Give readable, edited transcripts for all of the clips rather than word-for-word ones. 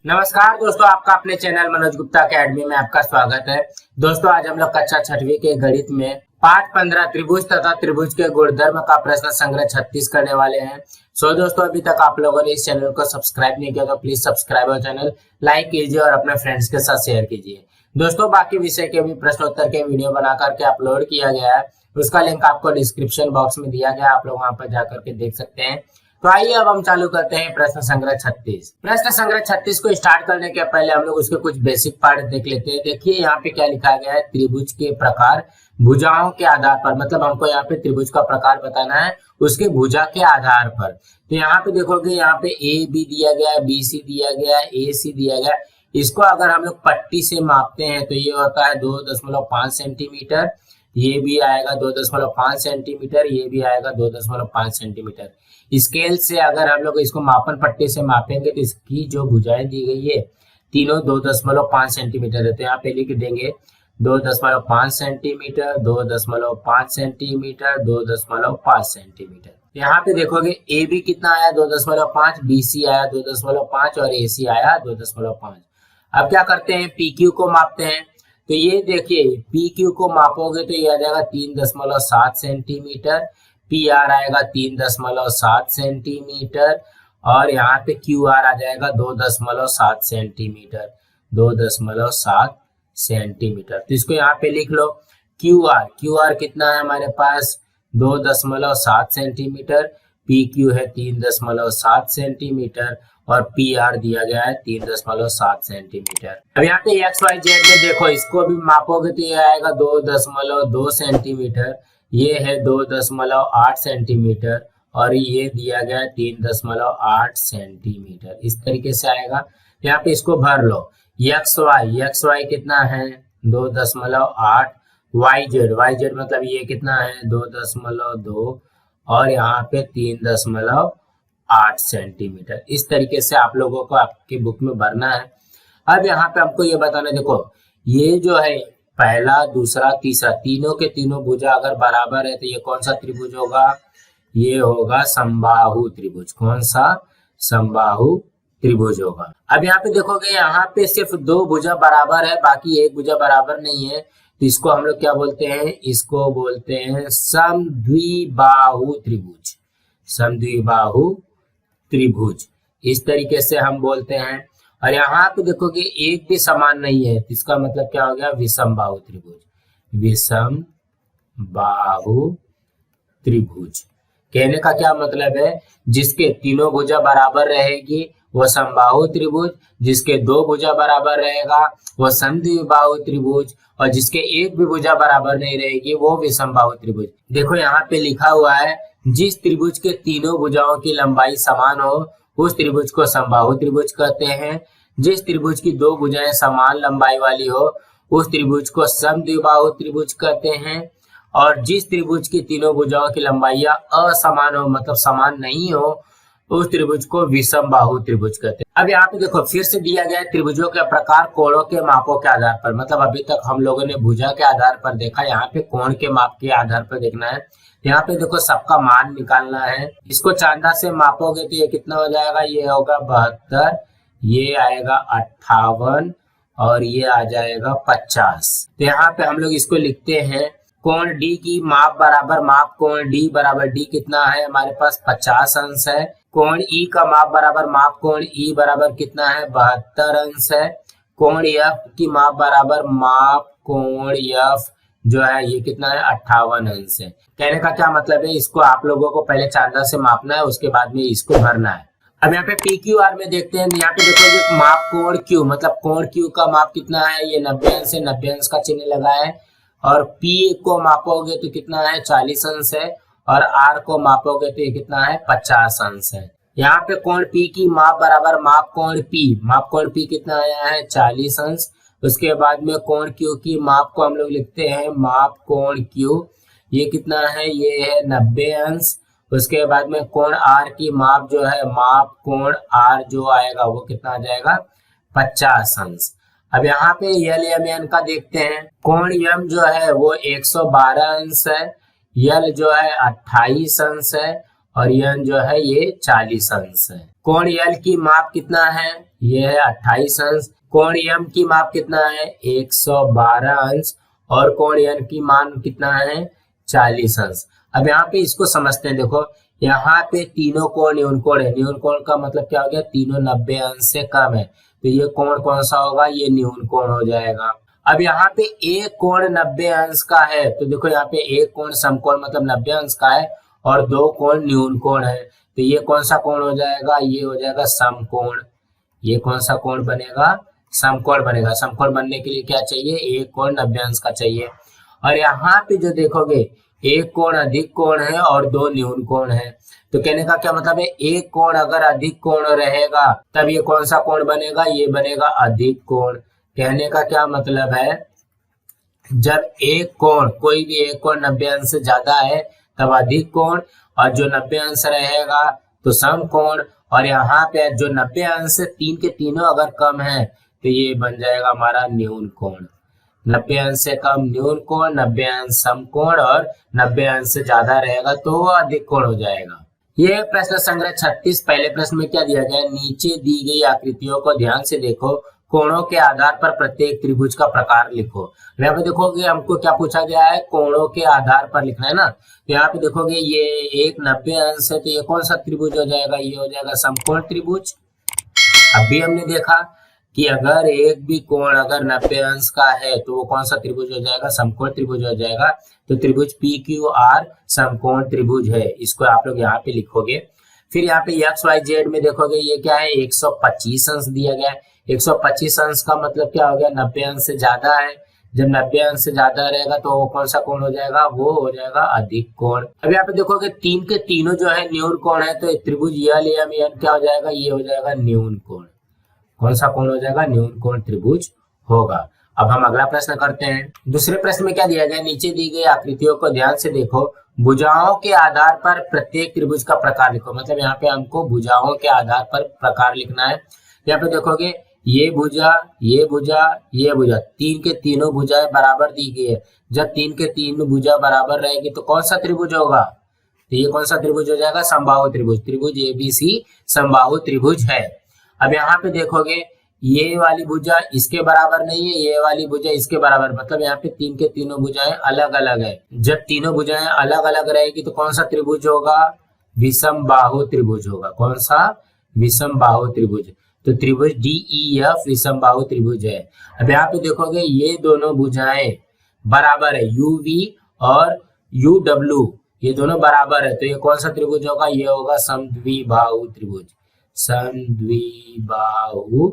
नमस्कार दोस्तों, आपका अपने चैनल मनोज गुप्ता अकेडमी में आपका स्वागत है। दोस्तों आज हम लोग कक्षा 6वीं के गणित में पाठ 15 त्रिभुज तथा त्रिभुज के गुणधर्म का प्रश्न संग्रह 36 करने वाले हैं। दोस्तों अभी तक आप लोगों ने इस चैनल को सब्सक्राइब नहीं किया तो प्लीज सब्सक्राइब और चैनल लाइक कीजिए और अपने फ्रेंड्स के साथ शेयर कीजिए। दोस्तों बाकी विषय के भी प्रश्नोत्तर के वीडियो बना करके अपलोड किया गया है, उसका लिंक आपको डिस्क्रिप्शन बॉक्स में दिया गया है, आप लोग वहां पर जाकर के देख सकते हैं। तो आइए अब हम चालू करते हैं प्रश्न संग्रह 36। प्रश्न संग्रह 36 को स्टार्ट करने के पहले हम लोग उसके कुछ बेसिक पार्ट देख लेते हैं। देखिए यहाँ पे क्या लिखा गया है, त्रिभुज के प्रकार भुजाओं के आधार पर, मतलब हमको यहाँ पे त्रिभुज का प्रकार बताना है उसके भुजा के आधार पर। तो यहाँ पे देखोगे, यहाँ पे ए बी दिया गया है, बी सी दिया गया है, ए सी दिया गया है। इसको अगर हम लोग पट्टी से मापते हैं तो ये होता है 2.5 सेंटीमीटर, ये भी आएगा 2.5 सेंटीमीटर, ये भी आएगा 2.5 सेंटीमीटर। स्केल से अगर हम लोग इसको मापन पट्टी से मापेंगे तो इसकी जो भुजाएं दी गई है तीनों 2.5 सेंटीमीटर है। तो यहाँ पे लिख देंगे 2.5 सेंटीमीटर, 2.5 सेंटीमीटर, 2.5 सेंटीमीटर। यहाँ पे देखोगे ए बी कितना आया 2.5, बी सी आया 2.5 और ए सी आया 2.5। अब क्या करते हैं, पी क्यू को मापते हैं। तो ये देखिए पी क्यू को मापोगे तो ये आ जाएगा 3.7 सेंटीमीटर, पी आर आएगा 3.7 सेंटीमीटर और यहाँ पे क्यू आर आ जाएगा 2.7 सेंटीमीटर, 2.7 सेंटीमीटर। तो इसको यहाँ पे लिख लो, क्यू आर कितना है हमारे पास 2.7 सेंटीमीटर, पी क्यू है 3.7 सेंटीमीटर और पी आर दिया गया है 3.7 सेंटीमीटर। अब यहाँ पे एक्स वाई जेड में देखो, इसको भी मापोगे तो ये आएगा 2.2 सेंटीमीटर, ये है 2.8 सेंटीमीटर और ये दिया गया है 3.8 सेंटीमीटर। इस तरीके से आएगा। यहाँ पे इसको भर लो, एक्स वाई कितना है 2.8, वाई जेड मतलब ये कितना है 2.2 और यहाँ पे 3.8 सेंटीमीटर। इस तरीके से आप लोगों को आपकी बुक में भरना है। अब यहाँ पे हमको ये बताना, देखो ये जो है पहला दूसरा तीसरा तीनों के तीनों भुजा अगर बराबर है तो ये कौन सा त्रिभुज होगा, ये होगा समबाहु त्रिभुज। कौन सा, समबाहु त्रिभुज होगा। अब यहाँ पे देखोगे, यहाँ पे सिर्फ दो भुजा बराबर है, बाकी एक भुजा बराबर नहीं है, तो इसको हम लोग क्या बोलते हैं, इसको बोलते हैं समद्विबाहु त्रिभुज। समद्विबाहु त्रिभुज इस तरीके से हम बोलते हैं। और यहाँ पे देखोगे एक भी समान नहीं है, तो इसका मतलब क्या हो गया, विषम बाहु त्रिभुज। विषम बाहु त्रिभुज कहने का क्या मतलब है, जिसके तीनों भुजा बराबर रहेगी वो समबाहु त्रिभुज, जिसके दो भुजा बराबर रहेगा वो समद्विबाहु त्रिभुज और जिसके एक भी भुजा बराबर नहीं रहेगी वो विषम बाहु त्रिभुज। देखो यहाँ पे लिखा हुआ है, जिस त्रिभुज के तीनों भुजाओं की लंबाई समान हो उस त्रिभुज को समबाहु त्रिभुज कहते हैं। जिस त्रिभुज की दो भुजाएं समान लंबाई वाली हो उस त्रिभुज को समद्विबाहु त्रिभुज कहते हैं। और जिस त्रिभुज की तीनों भुजाओं की लंबाइयां असमान हो, मतलब समान नहीं हो, उस त्रिभुज को विषम बाहु त्रिभुज कहते हैं। अब यहाँ पे देखो फिर से दिया गया है त्रिभुजों के प्रकार कोणों के मापों के आधार पर। मतलब अभी तक हम लोगों ने भुजा के आधार पर देखा, यहाँ पे कोण के माप के आधार पर देखना है। यहाँ पे देखो सबका मान निकालना है। इसको चांदा से मापोगे तो ये कितना हो जाएगा, ये होगा 72, ये आएगा 58 और ये आ जाएगा 50। तो यहाँ पे हम लोग इसको लिखते हैं, कोण डी की माप बराबर माप कोण डी बराबर डी कितना है हमारे पास 50 अंश है। कोण ई का माप बराबर माप कोण ई बराबर कितना है 72 अंश है। कोण एफ की माप बराबर माप कोण एफ जो है ये कितना है 58 अंश है। कहने का क्या मतलब है, इसको आप लोगों को पहले चांदा से मापना है, उसके बाद में इसको भरना है। अब यहाँ पे पी क्यू आर में देखते हैं, यहाँ पे देखोगे माप कोण क्यू, मतलब कोण क्यू का माप कितना है, ये 90 अंश है, 90 अंश का चिन्ह लगा है। और P को मापोगे तो कितना है 40 अंश है और R को मापोगे तो ये कितना है 50 अंश है। यहाँ पे कोण P की माप बराबर माप कोण P, माप कोण P कितना आया है 40 अंश। उसके बाद में कोण Q की माप को हम लोग लिखते हैं माप कोण Q, ये कितना है, ये है 90 अंश। उसके बाद में कोण R की माप जो है माप कोण R जो आएगा वो कितना आ जाएगा 50 अंश। अब यहाँ पे यल एम एन का देखते हैं, कोण यम जो है वो 112 अंश है, यल जो है 28 अंश है और यन जो है ये 40 अंश है। कोण यल की माप कितना है, ये है 28 अंश। कोण यम की माप कितना है, 112 अंश। और कोण यन की मान कितना है, 40 अंश। अब यहाँ पे इसको समझते हैं। देखो यहाँ पे तीनों कोण न्यून कोण है। न्यून कोण का मतलब क्या हो गया, तीनों 90 अंश से कम है, तो ये कोण कौन सा होगा, ये न्यून कोण हो जाएगा। अब यहाँ पे एक कोण 90 अंश का है, तो देखो यहाँ पे एक कोण समकोण मतलब 90 अंश का है और दो कोण न्यून कोण है, तो ये कौन सा कोण हो जाएगा, ये हो जाएगा समकोण। ये कौन सा कोण बनेगा, समकोण बनेगा। समकोण बनने के लिए क्या चाहिए, एक कोण 90 अंश का चाहिए। और यहाँ पे जो देखोगे एक कोण अधिक कोण है और दो न्यून कोण है, तो कहने का क्या मतलब है, एक कोण अगर अधिक कोण रहेगा तब ये कौन सा कोण बनेगा, ये बनेगा अधिक कोण। कहने का क्या मतलब है, जब एक कोण कोई भी एक कोण 90 अंश से ज्यादा है तब अधिक कोण, और जो 90 अंश रहेगा तो समकोण। और यहाँ पे जो 90 अंश से तीन के तीनों अगर कम है तो ये बन जाएगा हमारा न्यून कोण। 90 अंश से कम न्यून कोण, 90 अंश समकोण और 90 अंश से ज्यादा रहेगा तो वो अधिक कोण हो जाएगा। ये प्रश्न संग्रह 36। पहले प्रश्न में क्या दिया गया है, नीचे दी गई आकृतियों को ध्यान से देखो, कोणों के आधार पर प्रत्येक त्रिभुज का प्रकार लिखो। यहाँ पे देखोगे हमको क्या पूछा गया है, कोणों के आधार पर लिखना है ना। तो यहाँ पे देखोगे ये एक 90 अंश है, तो ये कौन सा त्रिभुज हो जाएगा, ये हो जाएगा समकोण त्रिभुज। अभी हमने देखा कि अगर एक भी कोण अगर 90 अंश का है तो वो कौन सा त्रिभुज हो जाएगा, समकोण त्रिभुज हो जाएगा। तो त्रिभुज पी क्यू आर समकोण त्रिभुज है, इसको आप लोग यहाँ पे लिखोगे। फिर यहाँ पे एक्स वाई जेड में देखोगे ये क्या है, 125 अंश दिया गया है। 125 अंश का मतलब क्या हो गया, 90 अंश से ज्यादा है। जब 90 अंश से ज्यादा रहेगा तो वो कौन सा कोण हो जाएगा, वो हो जाएगा अधिक कोण। अब यहाँ पे देखोगे तीन के तीनों जो है न्यून कोण है, तो त्रिभुज यल एम एन क्या हो जाएगा, ये हो जाएगा न्यून कोण। कौन सा कोण हो जाएगा, न्यून कोण त्रिभुज होगा। अब हम अगला प्रश्न करते हैं। दूसरे प्रश्न में क्या दिया गया, नीचे दी गई आकृतियों को ध्यान से देखो, भुजाओं के आधार पर प्रत्येक त्रिभुज का प्रकार लिखो। मतलब यहाँ पे हमको भुजाओं के आधार पर प्रकार लिखना है। यहाँ पे देखोगे ये भुजा, ये भुजा, ये भुजा, तीन के तीनों भुजाएं बराबर दी गई है। जब तीन के तीन भुजा बराबर रहेगी तो कौन सा त्रिभुज होगा, तो ये कौन सा त्रिभुज हो जाएगा, समबाहु त्रिभुज। त्रिभुज एबीसी समबाहु त्रिभुज है। अब यहाँ पे देखोगे ये वाली भुजा इसके बराबर नहीं है, ये वाली भुजा इसके बराबर, मतलब यहाँ पे तीन के तीनों भुजाएं अलग अलग है। जब तीनों भुजाएं अलग अलग रहेगी तो कौन सा त्रिभुज होगा, विषम बाहु त्रिभुज होगा। कौन सा, विषम बाहु त्रिभुज। तो त्रिभुज डीईएफ विषम बाहु त्रिभुज है। अब यहाँ पे देखोगे ये दोनों भुजाएं बराबर है, यूवी और यूडब्ल्यू ये दोनों बराबर है, तो ये कौन सा त्रिभुज होगा, ये होगा समद्विबाहु त्रिभुज। समद्विबाहु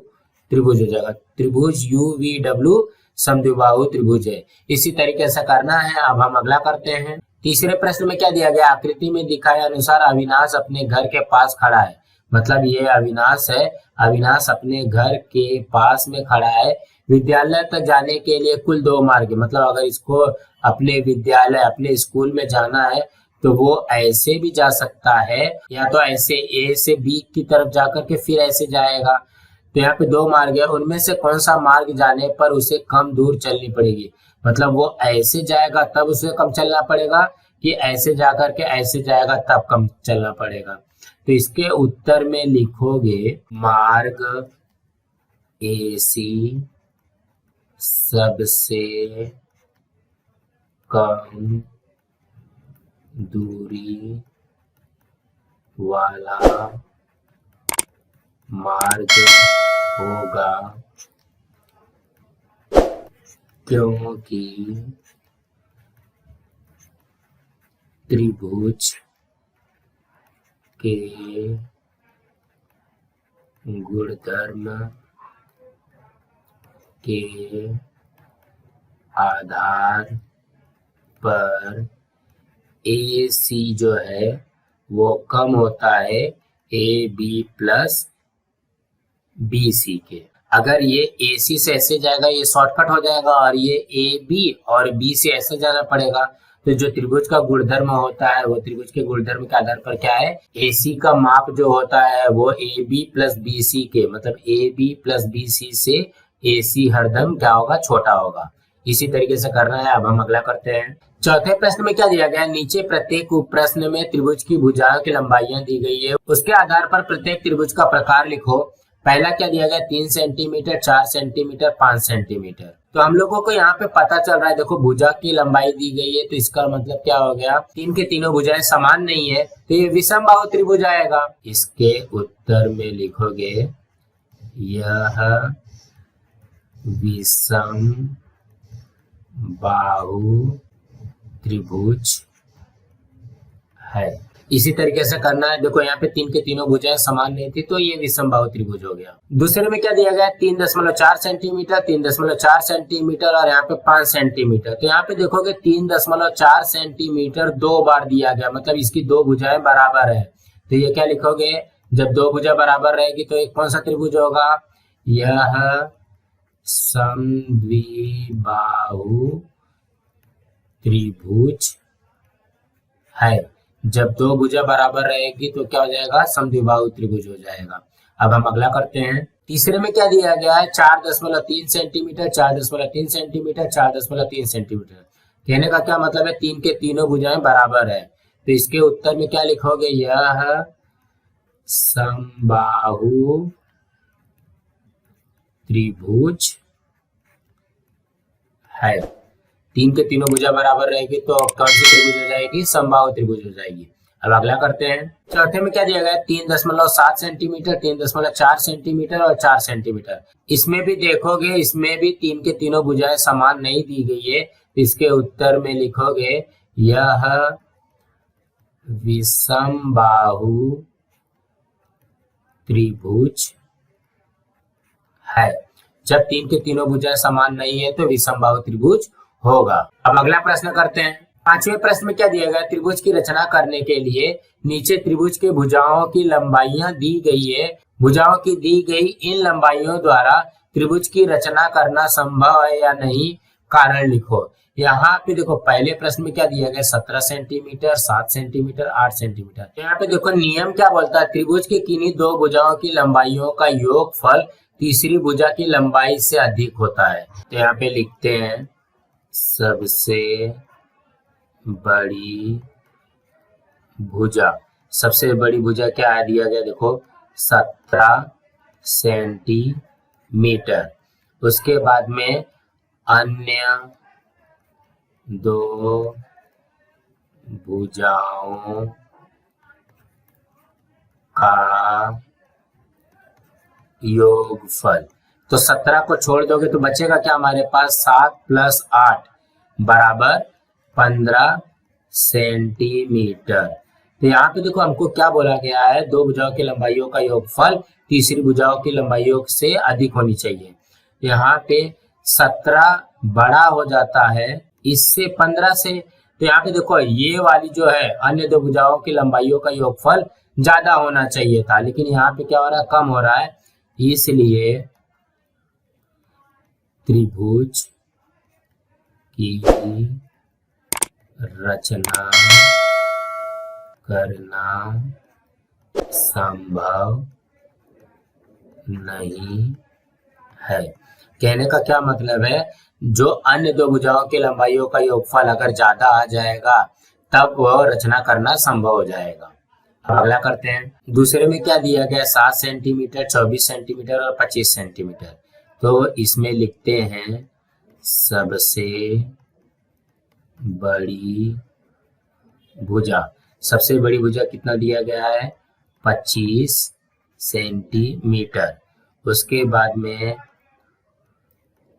त्रिभुज हो जाएगा। त्रिभुज यूवीडब्ल्यू समद्विबाहु त्रिभुज है। इसी तरीके से करना है। अब हम अगला करते हैं। तीसरे प्रश्न में क्या दिया गया, आकृति में दिखाए अनुसार अविनाश अपने घर के पास खड़ा है। मतलब ये अविनाश है, अविनाश अपने घर के पास में खड़ा है। विद्यालय तक जाने के लिए कुल 2 मार्ग है। मतलब अगर इसको अपने विद्यालय अपने स्कूल में जाना है तो वो ऐसे भी जा सकता है, या तो ऐसे ए से बी की तरफ जाकर के फिर ऐसे जाएगा। तो यहाँ पे 2 मार्ग है, उनमें से कौन सा मार्ग जाने पर उसे कम दूर चलनी पड़ेगी। मतलब वो ऐसे जाएगा तब उसे कम चलना पड़ेगा, कि ऐसे जाकर के ऐसे जाएगा तब कम चलना पड़ेगा। तो इसके उत्तर में लिखोगे मार्ग एसी सबसे कम दूरी वाला मार्ग होगा, क्योंकि त्रिभुज के गुणधर्म के आधार पर ए सी जो है वो कम होता है A B plus B C के। अगर ये ए सी से ऐसे जाएगा ये शॉर्टकट हो जाएगा, और ये ए बी और बी से ऐसे जाना पड़ेगा। तो जो त्रिभुज का गुणधर्म होता है वो त्रिभुज के गुणधर्म के आधार पर क्या है, ए सी का माप जो होता है वो A B plus B C के, मतलब A B plus B C से ए सी हरदम क्या होगा, छोटा होगा। इसी तरीके से करना है। अब हम अगला करते हैं। चौथे प्रश्न में क्या दिया गया है, नीचे प्रत्येक उप प्रश्न में त्रिभुज की भुजाओं की लंबाइयां दी गई है, उसके आधार पर प्रत्येक त्रिभुज का प्रकार लिखो। पहला क्या दिया गया, 3 सेंटीमीटर, 4 सेंटीमीटर, 5 सेंटीमीटर। तो हम लोगों को यहाँ पे पता चल रहा है, देखो भुजा की लंबाई दी गई है, तो इसका मतलब क्या हो गया, तीन के तीनों भुजाएं समान नहीं है, तो ये विषम बाहु त्रिभुज आएगा। इसके उत्तर में लिखोगे यह विषम बाहु त्रिभुज है। इसी तरीके से करना है, देखो यहाँ पे तीन के तीनों भुजाएं समान नहीं थी, तो ये विषम बाहु त्रिभुज हो गया। दूसरे में क्या दिया गया, 3.4 सेंटीमीटर, 3.4 सेंटीमीटर और यहाँ पे 5 सेंटीमीटर। तो यहाँ पे देखोगे 3.4 सेंटीमीटर 2 बार दिया गया, मतलब इसकी दो भुजाएं बराबर है। तो ये क्या लिखोगे, जब दो भुजा बराबर रहेगी तो एक कौन सा त्रिभुज होगा, यह समद्विबाहु त्रिभुज है। जब दो भुजा बराबर रहेगी तो क्या हो जाएगा, समद्विबाहु त्रिभुज हो जाएगा। अब हम अगला करते हैं। तीसरे में क्या दिया गया है, 4.3 सेंटीमीटर, 4.3 सेंटीमीटर, 4.3 सेंटीमीटर। कहने का क्या मतलब है, तीन के तीनों भुजाएं बराबर है, तो इसके उत्तर में क्या लिखोगे, यह समबाहु त्रिभुज है। तीन के तीनों भुजा बराबर रहेगी तो कौन सी त्रिभुज हो जाएगी, समबाहु त्रिभुज हो जाएगी। अब अगला करते हैं। चौथे में क्या दिया गया, 3.7 सेंटीमीटर, 3.4 सेंटीमीटर और 4 सेंटीमीटर। इसमें भी देखोगे, इसमें भी तीन के तीनों भुजाएं समान नहीं दी गई है, इसके उत्तर में लिखोगे यह विषम बाहु त्रिभुज है। जब तीन के तीनों भुजाएं समान नहीं है तो विषम बाहु त्रिभुज होगा। अब अगला प्रश्न करते हैं। पांचवें प्रश्न में क्या दिया गया, त्रिभुज की रचना करने के लिए नीचे त्रिभुज के भुजाओं की लंबाइयां दी गई है, भुजाओं की दी गई इन लंबाइयों द्वारा त्रिभुज की रचना करना संभव है या नहीं, कारण लिखो। यहाँ पे देखो पहले प्रश्न में क्या दिया गया, 17 सेंटीमीटर, 7 सेंटीमीटर, 8 सेंटीमीटर। तो यहाँ पे देखो नियम क्या बोलता है, त्रिभुज की किन्हीं दो भुजाओं की लंबाइयों का योगफल तीसरी भुजा की लंबाई से अधिक होता है। तो यहाँ पे लिखते हैं सबसे बड़ी भुजा, सबसे बड़ी भुजा क्या दिया गया, देखो 17 सेंटीमीटर। उसके बाद में अन्य दो भुजाओं का योगफल, तो 17 को छोड़ दोगे तो बचेगा क्या हमारे पास, 7 + 8 बराबर 15 सेंटीमीटर। तो यहाँ पे देखो हमको क्या बोला गया है, दो भुजाओं की लंबाइयों का योगफल तीसरी भुजाओं की लंबाइयों से अधिक होनी चाहिए। यहाँ पे 17 बड़ा हो जाता है इससे 15 से, तो यहाँ पे देखो ये वाली जो है अन्य दो भुजाओं की लंबाइयों का योगफल ज्यादा होना चाहिए था, लेकिन यहाँ पे क्या हो रहा है, कम हो रहा है। इसलिए त्रिभुज की रचना करना संभव नहीं है। कहने का क्या मतलब है, जो अन्य दो भुजाओं की लंबाइयों का योगफल अगर ज्यादा आ जाएगा तब वह रचना करना संभव हो जाएगा। अगला करते हैं। दूसरे में क्या दिया गया, 7 सेंटीमीटर, 24 सेंटीमीटर और 25 सेंटीमीटर। तो इसमें लिखते हैं सबसे बड़ी भुजा, सबसे बड़ी भुजा कितना दिया गया है, 25 सेंटीमीटर। उसके बाद में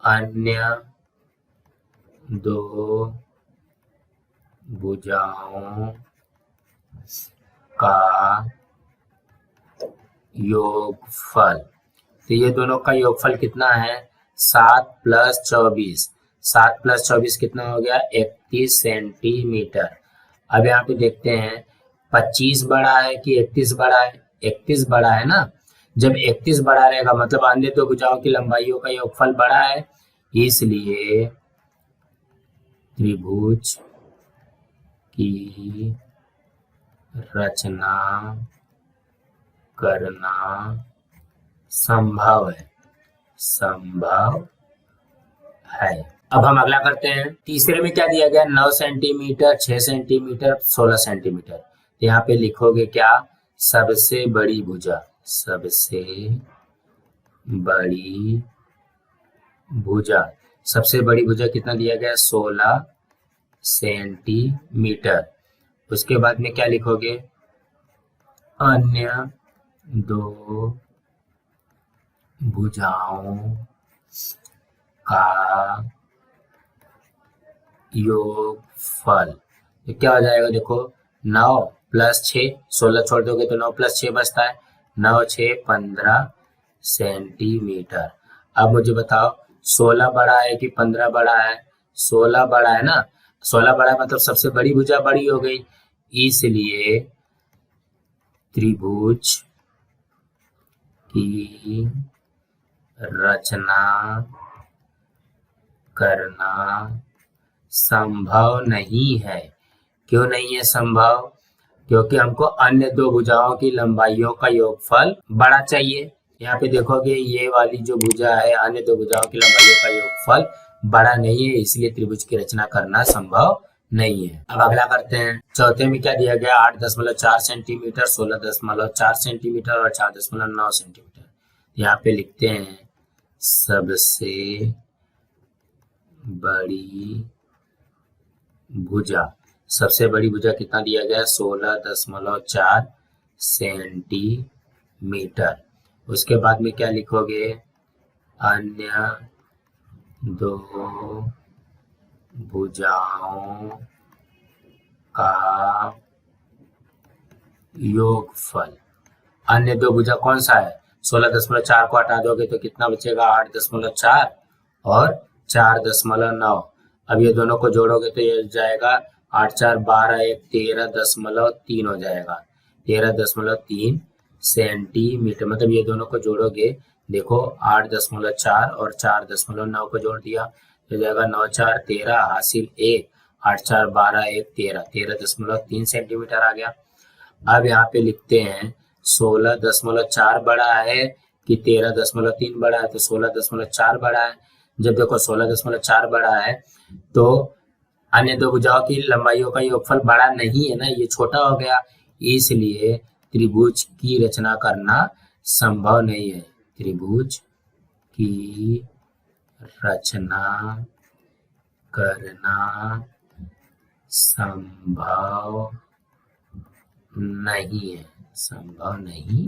अन्य दो भुजाओं का योगफल, तो ये दोनों का योगफल कितना है, 7 + 24, 7 + 24 कितना हो गया, 31 सेंटीमीटर। अब यहाँ पे देखते हैं 25 बड़ा है कि 31 बड़ा है, 31 बड़ा है ना। जब 31 बड़ा रहेगा मतलब अन्य दो भुजाओं की लंबाइयों का योगफल बड़ा है, इसलिए त्रिभुज की रचना करना संभव है, संभव है। अब हम अगला करते हैं। तीसरे में क्या दिया गया, 9 सेंटीमीटर, 6 सेंटीमीटर, 16 सेंटीमीटर। तो यहाँ पे लिखोगे क्या, सबसे बड़ी भुजा, सबसे बड़ी भुजा। सबसे बड़ी भुजा कितना दिया गया, 16 सेंटीमीटर। उसके बाद में क्या लिखोगे, अन्य दो भुजाओं का योगफल। तो क्या हो जाएगा, देखो 9 प्लस 6, 16 छोड़ दोगे तो 9 प्लस 6 बचता है, 9 6 15 सेंटीमीटर। अब मुझे बताओ 16 बड़ा है कि 15 बड़ा है, 16 बड़ा है ना, 16 बड़ा है मतलब सबसे बड़ी भुजा बड़ी हो गई, इसलिए त्रिभुज की रचना करना संभव नहीं है। क्यों नहीं है संभव, क्योंकि हमको अन्य दो भुजाओं की लंबाइयों का योगफल बड़ा चाहिए। यहाँ पे देखोगे ये वाली जो भुजा है, अन्य दो भुजाओं की लंबाइयों का योगफल बड़ा नहीं है, इसलिए त्रिभुज की रचना करना संभव नहीं है। अब अगला करते हैं। चौथे में क्या दिया गया, 8.4 सेंटीमीटर, 16.4 सेंटीमीटर और 4.9 सेंटीमीटर। यहाँ पे लिखते हैं सबसे बड़ी भुजा। सबसे बड़ी भुजा कितना दिया गया, 16.4 सेंटीमीटर। उसके बाद में क्या लिखोगे, अन्य दो भुजाओं का योगफल। अन्य दो भुजा कौन सा है, 16.4 को हटा दोगे तो कितना बचेगा, 8.4 और 4.9। अब ये दोनों को जोड़ोगे तो ये जाएगा 8 4 12 1 13.3 हो जाएगा, 13.3 सेंटीमीटर। मतलब ये दोनों को जोड़ोगे, देखो 8.4 और 4.9 को जोड़ दिया तो जाएगा 9 4 13 हासिल 1, 8 4 12 1 13, 13.3 सेंटीमीटर आ गया। अब यहाँ पे लिखते हैं 16.4 बड़ा है कि 13.3 बड़ा है, तो 16.4 बड़ा है। जब देखो 16.4 बड़ा है तो अन्य दो भुजाओं की लंबाइयों का योगफल बड़ा नहीं है ना, ये छोटा हो गया, इसलिए त्रिभुज की रचना करना संभव नहीं है। त्रिभुज की रचना करना संभव नहीं है, संभव नहीं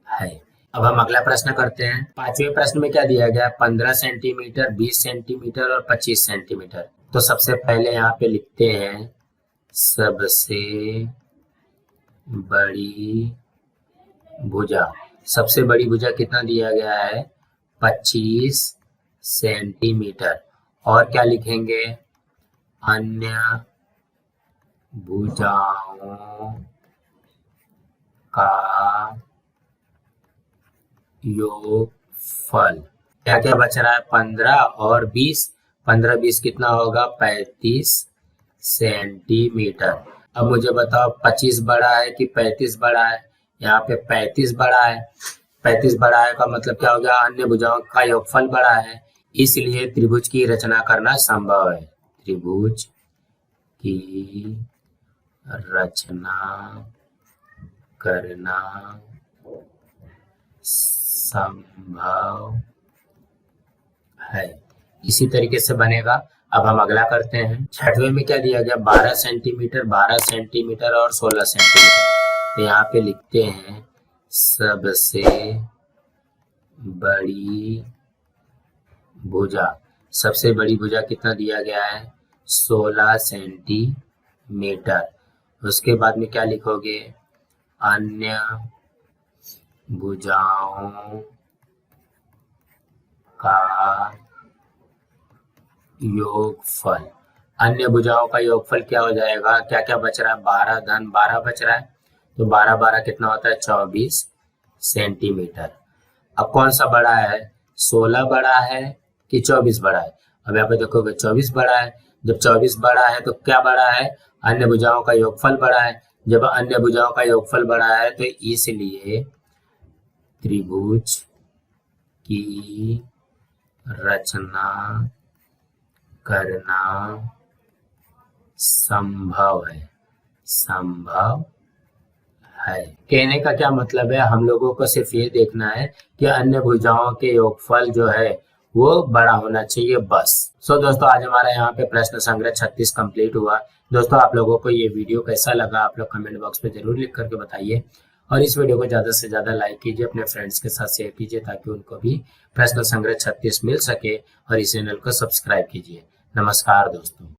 है। अब हम अगला प्रश्न करते हैं। पांचवें प्रश्न में क्या दिया गया, 15 सेंटीमीटर, 20 सेंटीमीटर और 25 सेंटीमीटर। तो सबसे पहले यहाँ पे लिखते हैं सबसे बड़ी भुजा। सबसे बड़ी भुजा कितना दिया गया है, 25 सेंटीमीटर। और क्या लिखेंगे, अन्य भुजाओं का योगफल। क्या क्या बच रहा है, 15 और 20, 15 20 कितना होगा, 35 सेंटीमीटर। अब मुझे बताओ 25 बड़ा है कि 35 बड़ा है, यहाँ पे 35 बड़ा है। 35 बड़ा है का मतलब क्या हो गया, अन्य भुजाओं का योगफल बड़ा है, इसलिए त्रिभुज की रचना करना संभव है। त्रिभुज की रचना करना संभव है, इसी तरीके से बनेगा। अब हम अगला करते हैं। छठवें में क्या दिया गया, 12 सेंटीमीटर, 12 सेंटीमीटर और 16 सेंटीमीटर। तो यहाँ पे लिखते हैं सबसे बड़ी भुजा। सबसे बड़ी भुजा कितना दिया गया है, 16 सेंटीमीटर। उसके बाद में क्या लिखोगे, अन्य भुजाओं का योगफल। अन्य भुजाओं का योगफल क्या हो जाएगा, क्या क्या बच रहा है, 12 धन 12 बच रहा है, तो 12 12 कितना होता है, 24 सेंटीमीटर। अब कौन सा बड़ा है, 16 बड़ा है कि 24 बड़ा है। अब यहाँ पे देखोगे 24 बड़ा है। जब 24 बड़ा है तो क्या बड़ा है, अन्य भुजाओं का योगफल बड़ा है। जब अन्य भुजाओं का योगफल बड़ा है तो इसलिए त्रिभुज की रचना करना संभव है। संभव है कहने का क्या मतलब है, हम लोगों को सिर्फ ये देखना है कि अन्य भुजाओं के योगफल जो है वो बड़ा होना चाहिए, बस। दोस्तों आज हमारा यहाँ पे प्रश्न संग्रह 36 कंप्लीट हुआ। दोस्तों आप लोगों को ये वीडियो कैसा लगा आप लोग कमेंट बॉक्स में जरूर लिख करके बताइए, और इस वीडियो को ज्यादा से ज्यादा लाइक कीजिए, अपने फ्रेंड्स के साथ शेयर कीजिए ताकि उनको भी प्रश्न संग्रह 36 मिल सके, और इस चैनल को सब्सक्राइब कीजिए। नमस्कार दोस्तों।